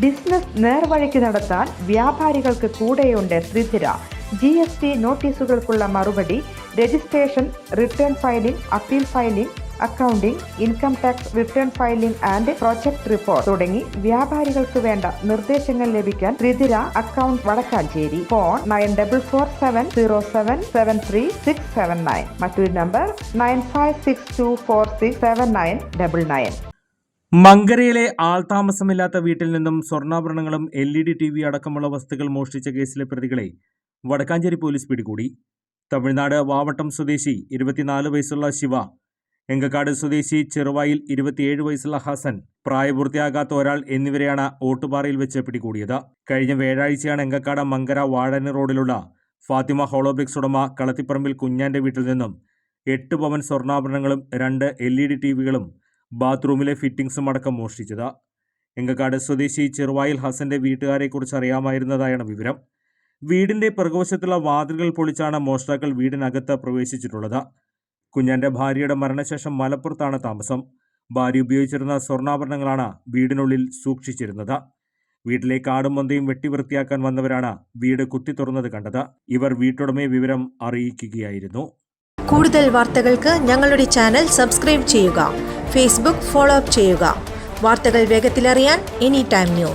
Business നേർവഴിക്ക് നടത്താൻ വ്യാപാരികൾക്ക് കൂടെയുണ്ട് ശ്രീധര. GST നോട്ടീസുകൾക്കുള്ള മറുപടി, registration, return filing, appeal filing, accounting, income tax return filing and project report തുടങ്ങി വ്യാപാരികൾക്ക് വേണ്ട നിർദ്ദേശങ്ങൾ ലഭിക്കാൻ ശ്രീധര അക്കൗണ്ട് വടക്കാഞ്ചേരി. ഫോൺ 9447077369. മറ്റൊരു നമ്പർ 9562467999. മങ്കരയിലെ ആൾതാമസമില്ലാത്ത വീട്ടിൽ നിന്നും സ്വർണ്ണാഭരണങ്ങളും LED TV അടക്കമുള്ള വസ്തുക്കൾ മോഷ്ടിച്ച കേസിലെ പ്രതികളെ വടക്കാഞ്ചേരി പോലീസ് പിടികൂടി. തമിഴ്നാട് വാവട്ടം സ്വദേശി 24 വയസ്സുള്ള ശിവ, എങ്കക്കാട് സ്വദേശി ചെറുവായിൽ 27 വയസ്സുള്ള ഹസൻ, പ്രായപൂർത്തിയാകാത്ത ഒരാൾ എന്നിവരെയാണ് ഓട്ടുപാറയിൽ വെച്ച് പിടികൂടിയത്. കഴിഞ്ഞ വ്യാഴാഴ്ചയാണ് എങ്കക്കാട് മങ്കര വാഴനി റോഡിലുള്ള ഫാത്തിമ ഹോളോബ്രിക്സ് ഉടമ കളത്തിപ്പറമ്പിൽ കുഞ്ഞാന്റെ വീട്ടിൽ നിന്നും 8 പവൻ സ്വർണ്ണാഭരണങ്ങളും 2 LED TVകളും ബാത്റൂമിലെ ഫിറ്റിംഗ്സും അടക്കം മോഷ്ടിച്ചത്. എങ്കക്കാട് സ്വദേശി ചെറുവായിൽ ഹസന്റെ വീട്ടുകാരെക്കുറിച്ച് അറിയാമായിരുന്നതായാണ് വിവരം. വീടിന്റെ പിറകുവശത്തുള്ള വാതിലുകൾ പൊളിച്ചാണ് മോഷ്ടാക്കൾ വീടിനകത്ത് പ്രവേശിച്ചിട്ടുള്ളത്. കുഞ്ഞാന്റെ ഭാര്യയുടെ മരണശേഷം മലപ്പുറത്താണ് താമസം. ഭാര്യ ഉപയോഗിച്ചിരുന്ന സ്വർണ്ണാഭരണങ്ങളാണ് വീടിനുള്ളിൽ സൂക്ഷിച്ചിരുന്നത്. വീട്ടിലെ കാടും മൊന്തയും വെട്ടിവൃത്തിയാക്കാൻ വന്നവരാണ് വീട് കുത്തി തുറന്നത് കണ്ടത്. ഇവർ വീട്ടുടമയെ വിവരം അറിയിക്കുകയായിരുന്നു. കൂടുതൽ വാർത്തകൾക്ക് ഞങ്ങളുടെ ചാനൽ സബ്സ്ക്രൈബ് ചെയ്യുക. ഫേസ്ബുക്ക് ഫോളോ അപ്പ് ചെയ്യുക. വാർത്തകൾ വേഗത്തിലറിയാൻ Anytime News.